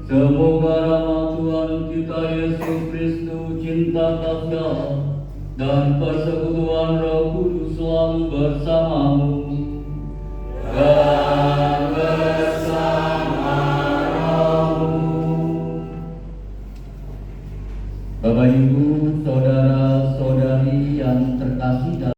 Semoga rahmat Tuhan kita Yesus Kristus, cinta kasih dan persekutuan Roh Kudus selalu bersamamu dan bersama rohmu. Bapak Ibu, saudara-saudari yang terkasih dalam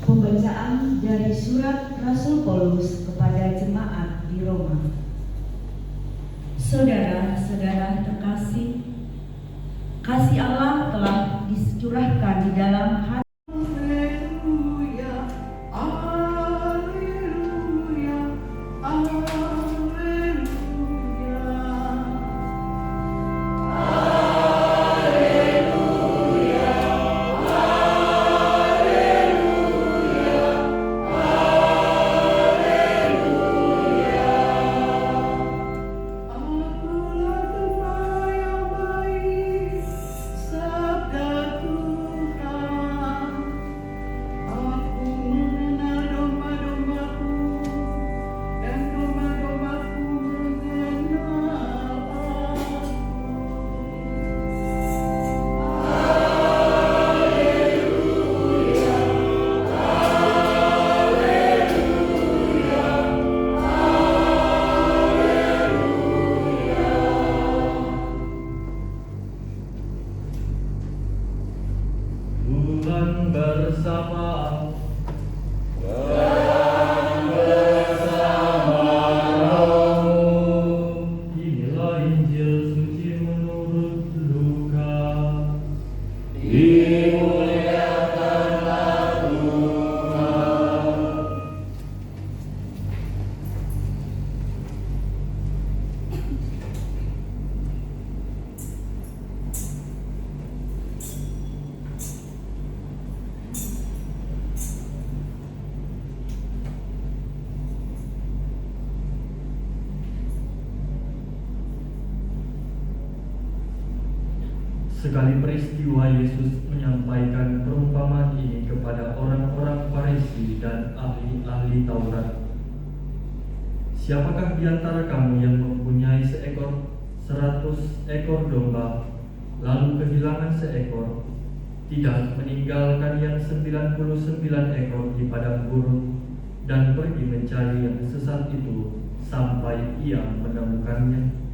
Pembacaan dari surat Rasul Paulus kepada jemaat di Roma. Saudara-saudara terkasih, kasih Allah telah dicurahkan di dalam hati. Sabda Tuhan Sekali peristiwa Yesus menyampaikan perumpamaan ini kepada orang-orang Farisi dan ahli-ahli Taurat. Siapakah di antara kamu yang mempunyai 100 ekor domba, lalu kehilangan seekor, tidak meninggalkan yang 99 ekor di padang gurun dan pergi mencari yang sesat itu sampai ia menemukannya?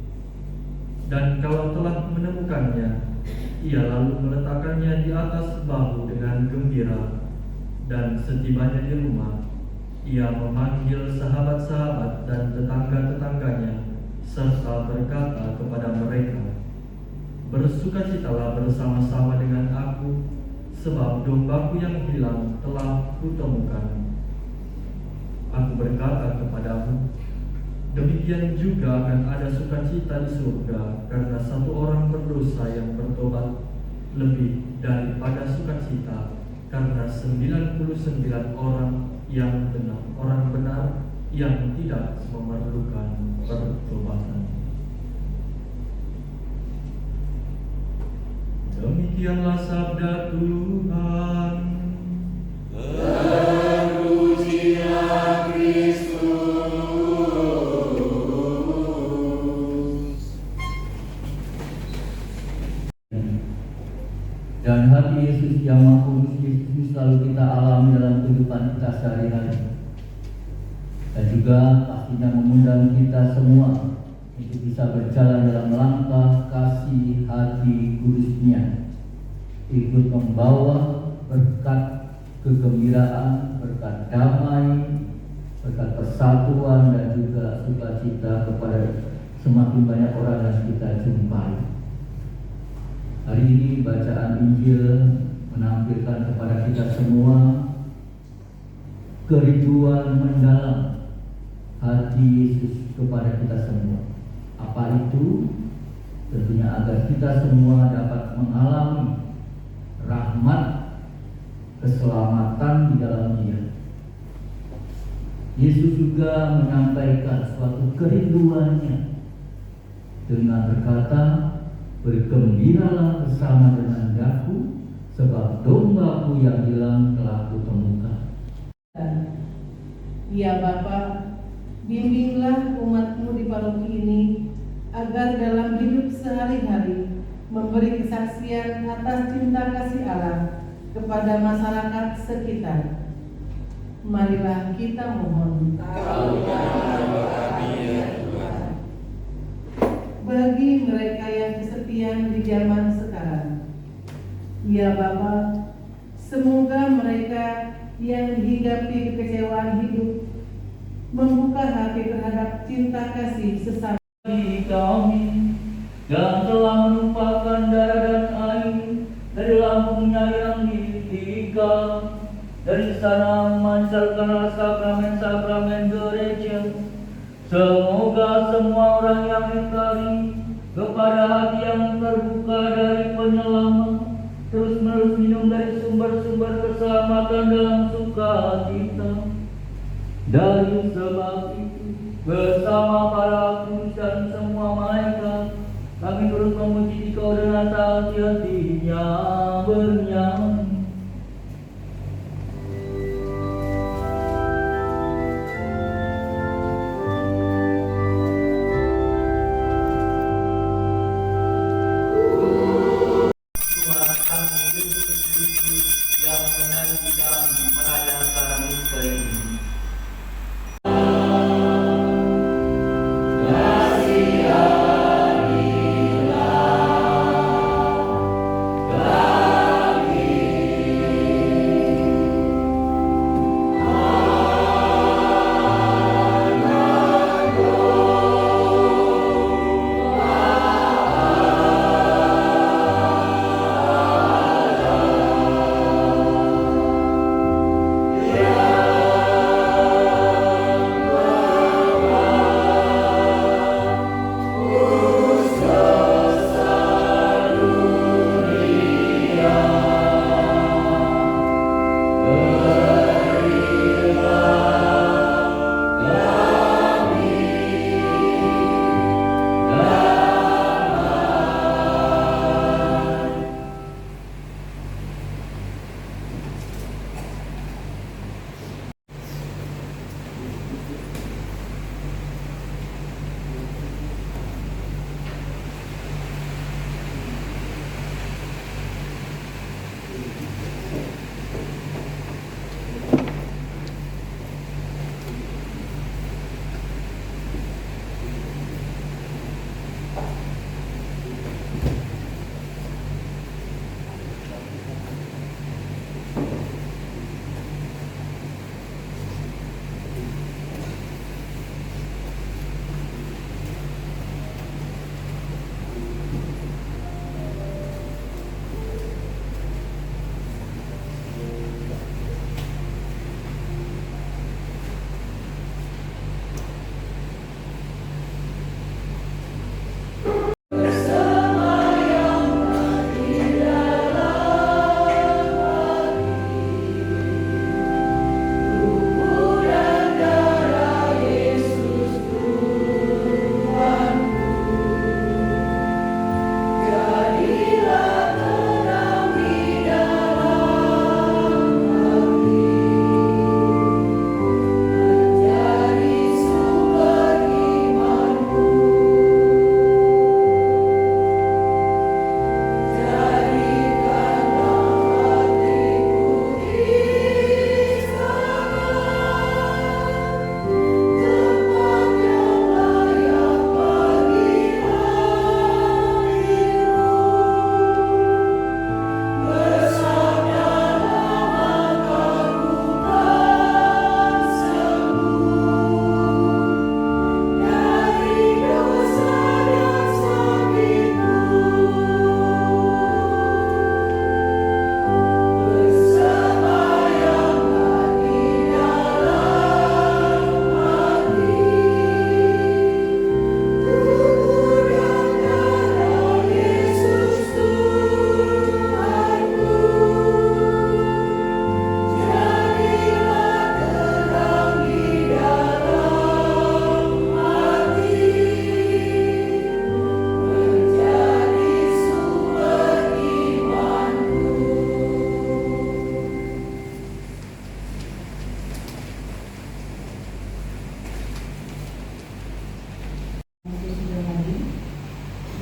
Dan kalau telah menemukannya, ia lalu meletakkannya di atas bahu dengan gembira, dan setibanya di rumah, ia memanggil sahabat-sahabat dan tetangga-tetangganya, serta berkata kepada mereka, "Bersukacitalah bersama-sama dengan aku, sebab dombaku yang hilang telah kutemukan." Aku berkata kepadamu, demikian juga akan ada sukacita di surga karena satu orang berdosa yang bertobat, lebih daripada sukacita karena 99 orang yang benar yang tidak memerlukan pertobatan. Demikianlah sabda Tuhan. Terpujilah Kristus. Dan hati Yesus yang Maha Kudus ini selalu kita alami dalam kehidupan kita sehari-hari. Dan juga pastinya mengundang kita semua untuk bisa berjalan dalam langkah kasih hati kudusnya, ikut membawa berkat kegembiraan, berkat damai, berkat persatuan dan juga sukacita kepada semakin banyak orang yang kita jumpai. Hari ini bacaan Injil menampilkan kepada kita semua kerinduan mendalam hati Yesus kepada kita semua. Apa itu? Tentunya agar kita semua dapat mengalami rahmat, keselamatan di dalam Dia. Yesus juga menyampaikan suatu kerinduannya dengan berkata, "Bergembiralah bersama dengan aku, sebab dombaku yang hilang telah kutemukan." Ya Bapa, bimbinglah umat-Mu di paroki ini agar dalam hidup sehari-hari memberi kesaksian atas cinta kasih Allah kepada masyarakat sekitar. Marilah kita mohon. Bagi mereka yang kesepian di zaman sekarang, ya Bapa, semoga mereka yang dihinggapi kekecewaan hidup membuka hati terhadap cinta kasih sesama Kami yang telah menumpahkan darah dan air dari lambungnya yang diikat, dari sana memancarkanlah sakramen-sakramen gereja. Semoga semua orang yang ditarik kepada hati yang terbuka dari penyelamat terus-menerus minum dari sumber-sumber keselamatan dalam sukacita. Dari sebab itu, bersama para kudus dan semua malaikat, kami turut memuji Dikau dengan hati-hatinya bernyanyi. Yang menanti kami merayakan misteri ini. Kasianilah kami.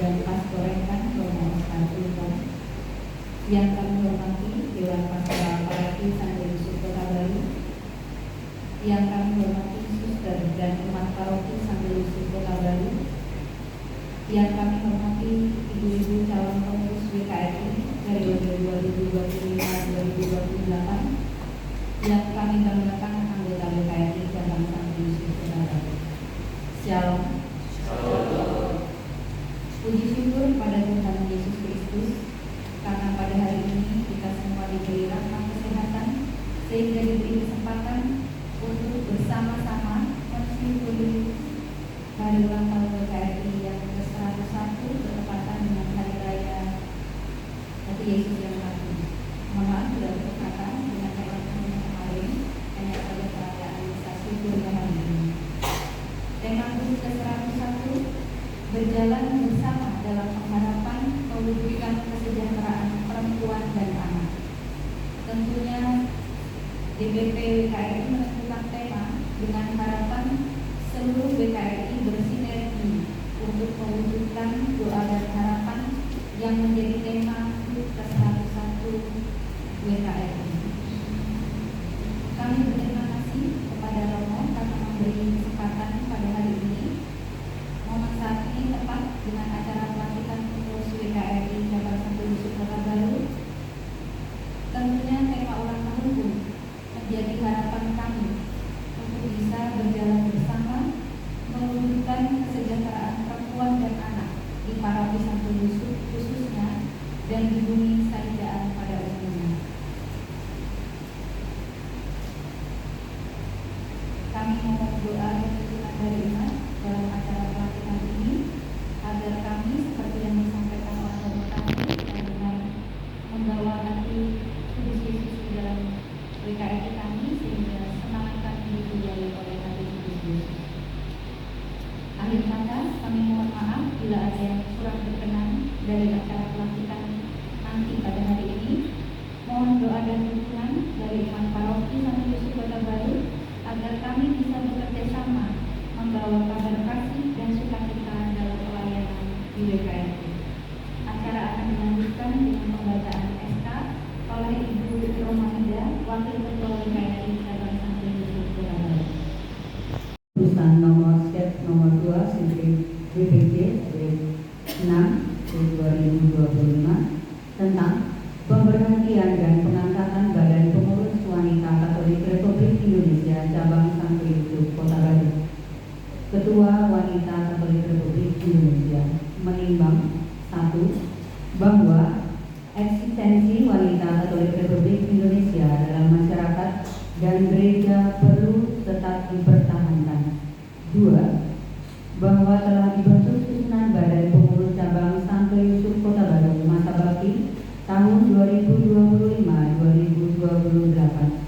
dan Pastorekan Romo Oscar Ulton, yang kami hormati Dewan Pastoral Paroki Santo Yusuf Kota Baru, yang kami hormati suster dan umat Paroki Santo Yusuf Kota Baru, yang kami hormati ibu-ibu calon pengurus WKRI periode 2025-2028, yang kami banggakan anggota WKRI cabang Santo Yusuf Kota Baru. Shalom. Puji syukur pada Tuhan Yesus Kristus, karena pada hari ini kita semua diberi rahmat kesehatan sehingga diberi kesempatan untuk bersama-sama mensyukuri hari ulang tahun WKRI yang ke-101 bertepatan dengan hari raya Hati Yesus yang satu. Mohon maaf sudah berkata dengan tema kemarin hanya pada perayaan misa syukur hari ini. Tema khusus ke-101 berjalan bersama dalam pengharapan mewujudkan kesejahteraan perempuan dan anak. Tentunya DPP WKRI menentukan tema dengan harapan seluruh WKRI bersinergi untuk mewujudkan doa dan harapan yang menjadi tema ke-101 WKRI. Kami berterima kasih kepada Romo karena memberi kesempatan pada hari ini. Momen saat ini tepat dengan acara pelantikan pengurus WKRI cabang Santo Yusuf Kota Baru. Tentunya tema ulang tahun pun menjadi harapan kami untuk bisa berjalan bersama mewujudkan kesejahteraan perempuan dan anak di Paroki Santo Yusuf khususnya dan di bumi Saidaan pada umumnya. Kami mohon doa dan dukungan dari umat dalam acara pelantikan ini agar kami seperti yang disampaikan oleh Romo tadi dengan membawa hati Kudus Yesus di dalam WKRI kami sehingga semangat kami dibiayai oleh hati Kudus Yesus. Akhir kata, kami mohon maaf bila ada yang kurang berkenan dari acara pelantikan nanti pada hari ini. Mohon doa dan dukungan dari umat Paroki Santo Yusuf Kota Baru agar kami bisa bekerja sama membawa kabar kasih dan sukacita dalam pelayanan di WKRI. Acara akan dilanjutkan dengan pembacaan SK oleh Ibu Romaida, Wakil Ketua WKRI cabang Santo Yusuf Kota Baru. Keputusan nomor Set nomor 2 Sintrik BPJ 6 2025 tentang pemberhentian dan pengangkatan Badan Pengurus Wanita Katolik Republik Indonesia cabang Santo Yusuf Kota Baru. Ketua Wanita Katolik Republik Indonesia menimbang 1. Bahwa eksistensi wanita Katolik Republik Indonesia dalam masyarakat dan gereja perlu tetap dipertahankan. 2. Bahwa telah dibentuk susunan Badan Pengurus Cabang Santo Yusuf Kota Baru masa bakti tahun 2025-2028.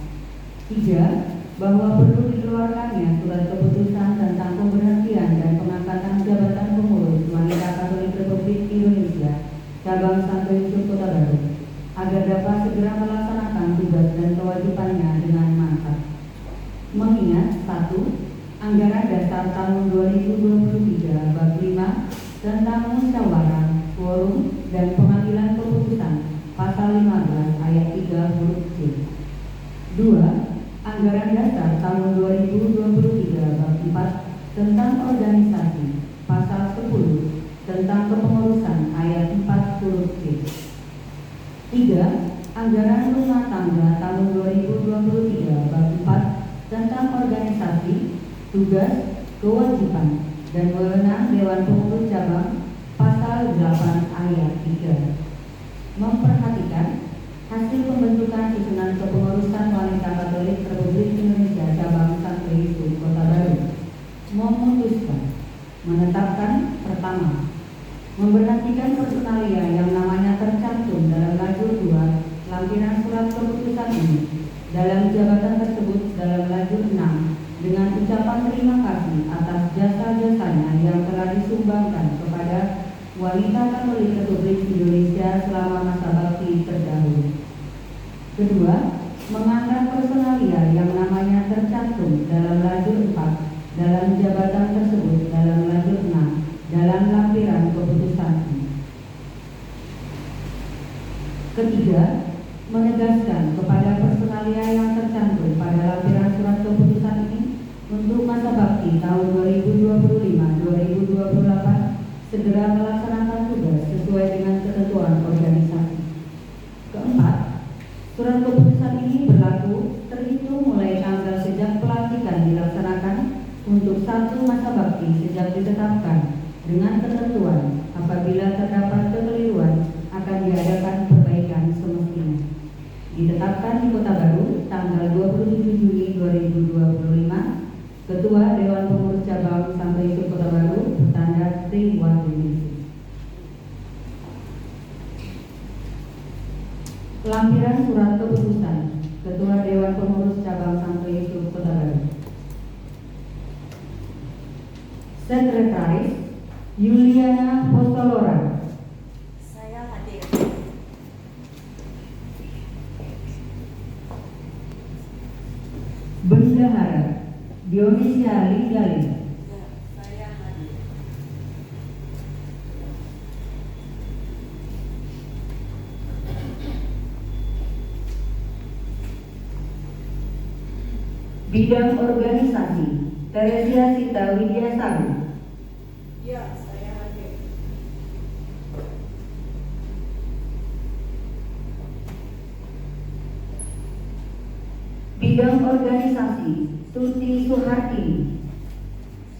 3. Bahwa perlu dikeluarkannya surat keputusan tentang pemberhentian dan pengangkatan jabatan pengurus wanita Katolik Republik Indonesia cabang Santo Yusuf Kota Baru agar dapat segera melaksanakan tugas dan kewajibannya dengan mantap. Mengingat 1. Anggaran dasar tahun 2023 bab 5 tentang musyawarah, quorum, dan pengambilan keputusan pasal 15 ayat 3 huruf C. 2. Anggaran dasar tahun 2023 bab 4 tentang organisasi pasal 10 tentang kepengurusan ayat 4 huruf C. 3. Anggaran rumah tangga tahun 2023 bab 4 tentang organisasi, tugas, kewajiban, dan wewenang Dewan Pengurus Cabang pasal 8 ayat 3. Memperhatikan hasil pembentukan susunan kepengurusan wanita Katolik Republik Indonesia cabang Santo Yusuf Kota Baru. Memutuskan menetapkan pertama, memberhentikan personalia yang namanya tercantum dalam lajur 2 lampiran surat keputusan ini dalam jabatan tersebut dalam lajur 6 dengan ucapan terima kasih atas jasa-jasanya yang telah disumbangkan kepada wanita Katolik Republik Indonesia selama masa bakti terdahulu. Kedua, mengangkat personalia yang namanya tercantum dalam lajur 4 dalam jabatan tersebut dalam lajur 6 dalam lampiran keputusan sesuai dengan ketentuan organisasi. Keempat, surat keputusan ini berlaku terhitung mulai tanggal sejak pelantikan dilaksanakan untuk 1 masa bakti sejak ditetapkan, dengan ketentuan apabila terdapat kekeliruan akan diadakan perbaikan semestinya. Ditetapkan di Kota Baru tanggal 27 Juli 2025. Ketua Dewan Pengurus Cabang Santo Yusuf Kota Baru bertanda Tri Wahyuningsi. Lampiran surat keputusan Ketua Dewan Pengurus Cabang Santo Yusuf Kota Baru. Sekretaris Yuliana Postolora. Saya hadir. Bendahara Dionisia Linggalin. Saya hadir. Bidang organisasi Teresia Sita Widiasagu. Ya, saya hadir. Bidang organisasi Tuti Suhartini.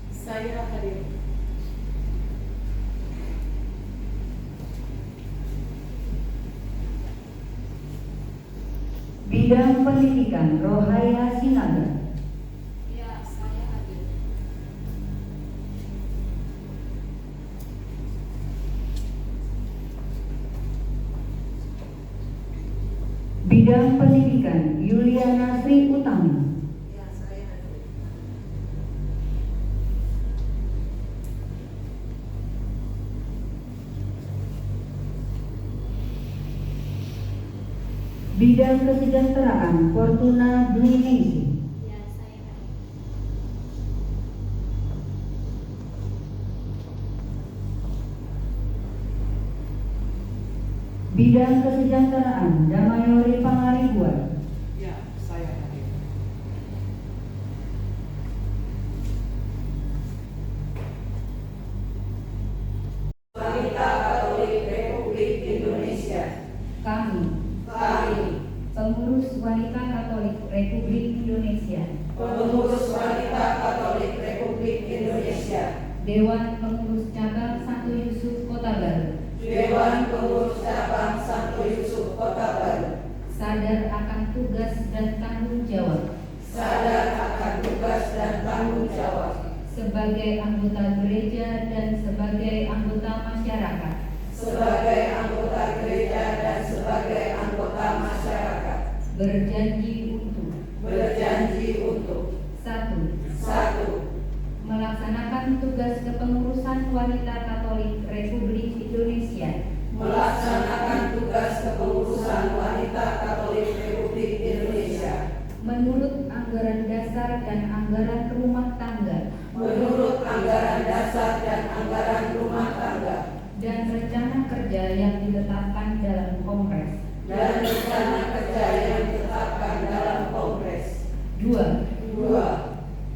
Saya hadir. Bidang pendidikan Rohaya Sinaga. Ya, saya hadir. Bidang pendidikan Yuliana Sri Utami. Ya, saya hadir. Bidang kesejahteraan Fortuna Dwi Ningsih. Ya, saya hadir. Bidang kesejahteraan Damayori Pangaribuan. Ya, saya hadir. Wanita Katolik Republik Indonesia. Kami, Kami, pengurus wanita Katolik Republik Indonesia, pengurus wanita Katolik Republik Indonesia, Dewan Pengurus Cabang Santo Yusuf Kota Baru, Dewan Pengurus Cabang Santo Yusuf Kota Baru, sadar akan tugas dan tanggung jawab sadar akan tugas dan tanggung jawab sebagai anggota gereja dan sebagai anggota masyarakat, sebagai anggota gereja dan sebagai anggota masyarakat, berjanji untuk 1. Melaksanakan tugas kepengurusan wanita Katolik Republik Indonesia melaksanakan tugas kepengurusan wanita Katolik Republik Indonesia menurut anggaran dasar dan anggaran rumah tangga menurut anggaran dasar dan anggaran rumah tangga dan rencana kerja yang ditetapkan dalam Kongres. dan rencana kerja yang ditetapkan dalam Kongres. 2. 2.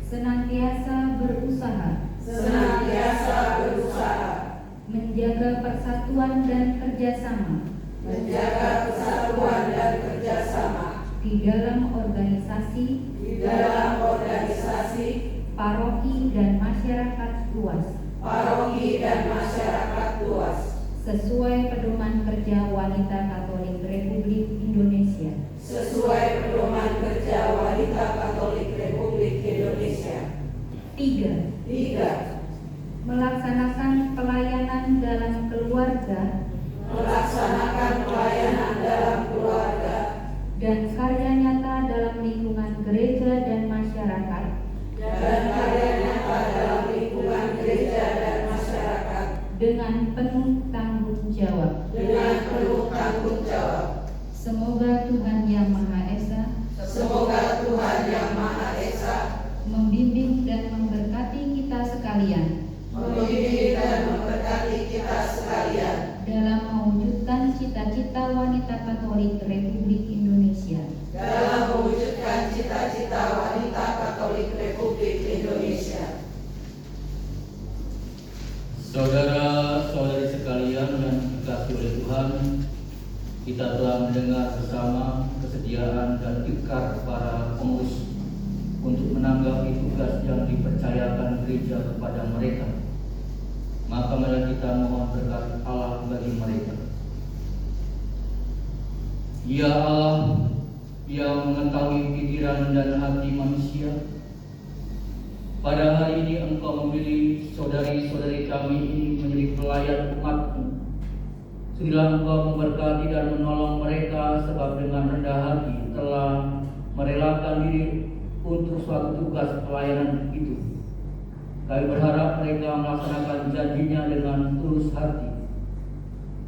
Senantiasa berusaha Senantiasa berusaha menjaga persatuan dan kerjasama menjaga persatuan dan kerjasama di dalam organisasi, di dalam organisasi, paroki dan masyarakat luas paroki dan masyarakat luas sesuai pedoman kerja wanita Katolik Republik Indonesia. sesuai pedoman kerja wanita Katolik Republik Indonesia. 3. 3. Melaksanakan pelayanan dalam keluarga Melaksanakan pelayanan dalam keluarga dan karya nyata dalam lingkungan gereja dan masyarakat dan karya nyata dalam lingkungan gereja dan masyarakat dengan penuh tanggung jawab. dengan penuh tanggung jawab. Semoga Tuhan Yang Maha Esa Semoga Tuhan Yang Maha Esa membimbing dan memberkati kita sekalian membimbing dan memberkati kita sekalian dalam mewujudkan cita-cita wanita Katolik Republik Indonesia. dalam mewujudkan cita-cita wanita Katolik Republik Indonesia. Saudara-saudari sekalian, sekalian yang dikasihi oleh Tuhan, kita telah mendengar bersama kesediaan dan ikrar para pengurus untuk menanggapi tugas yang dipercayakan gereja kepada mereka. Maka mari kita mohon berkat Allah bagi mereka. Ya Allah, yang mengetahui pikiran dan hati manusia, pada hari ini Engkau memilih saudari-saudari kami ini menjadi pelayan umat-Mu. Sudahlah Engkau memberkati dan menolong mereka, sebab dengan rendah hati telah merelakan diri untuk suatu tugas pelayanan itu. Kami berharap mereka melaksanakan janjinya dengan tulus hati.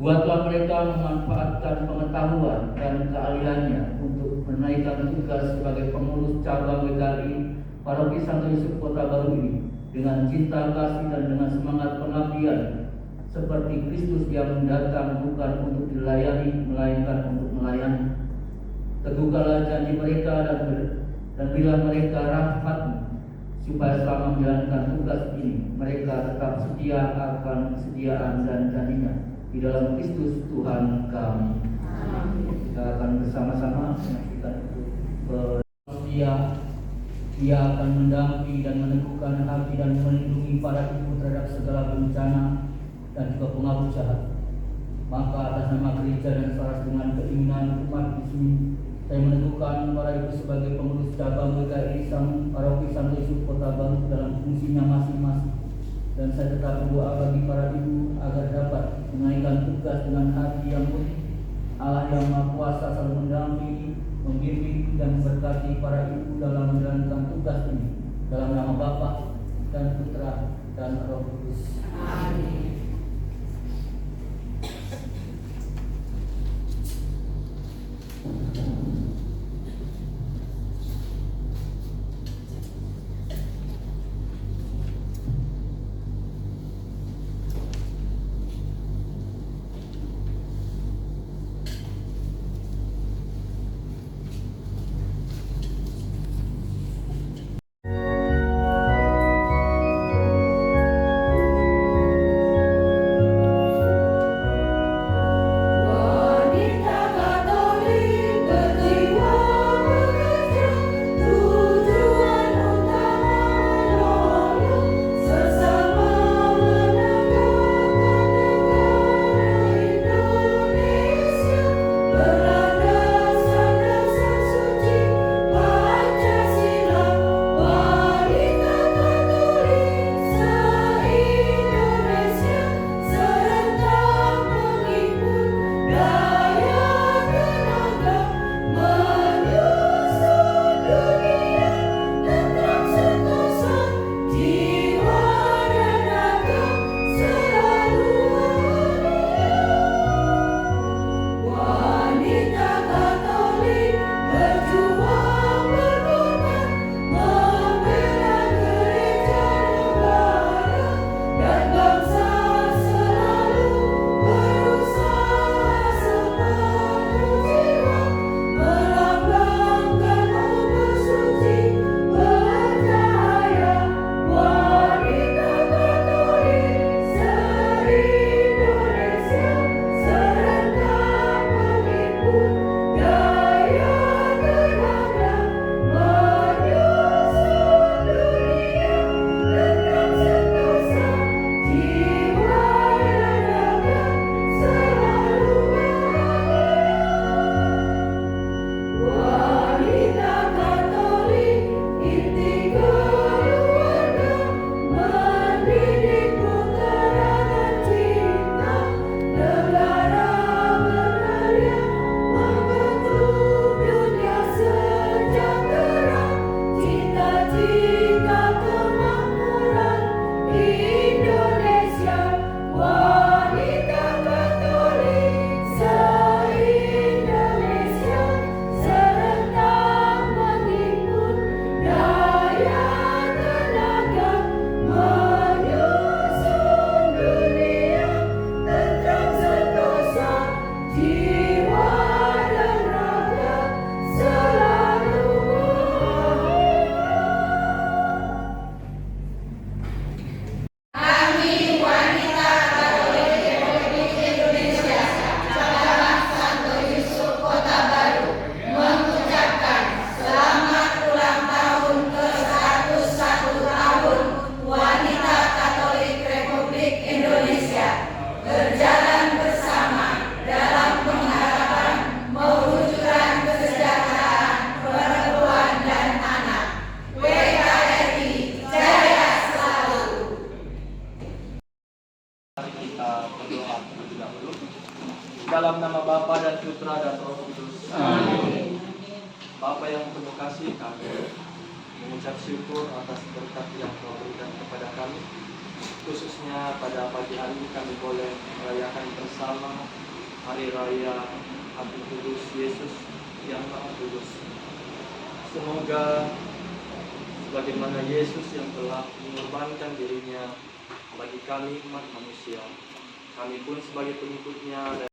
Buatlah mereka memanfaatkan pengetahuan dan keahliannya untuk menaikkan tugas sebagai pengurus cabang GKI Paroki Santo Yusuf Kota Baru ini dengan cinta kasih dan dengan semangat pengabdian seperti Kristus yang datang bukan untuk dilayani melainkan untuk melayani. Teguhkanlah janji mereka dan berilah mereka rahmat-Mu supaya selama menjalankan tugas ini mereka tetap setia akan kesetiaan dan janjinya di dalam Kristus Tuhan kami. Kita akan bersama-sama menyaksikan setia. Ia akan mendampingi dan meneguhkan hati dan melindungi para ibu terhadap segala bencana dan juga pengaruh jahat. Maka atas nama gereja dan selaras dengan keinginan umat di sini, saya meneguhkan para ibu sebagai pengurus cabang GKI Paroki Santo Yusuf Kota Baru dalam fungsinya masing-masing. Dan saya tetap berdoa bagi para ibu agar dapat menaikkan tugas dengan hati yang murni. Allah yang Maha Kuasa selalu mendampingi, membimbing dan memberkati para ibu dalam menjalankan tugas ini. Dalam nama Bapa dan Putra dan Roh Kudus. Amin. berdoa terlebih dahulu. Dalam nama Bapa dan Putra dan Roh Kudus. Amin. Bapa yang penuh kasih, kami mengucap syukur atas berkat yang Kau berikan kepada kami. Khususnya pada pagi hari ini kami boleh merayakan bersama Hari Raya Hati Kudus Yesus yang Maha Kudus. Semoga sebagaimana Yesus yang telah mengorbankan dirinya bagi kami umat manusia, kami pun sebagai pengikutnya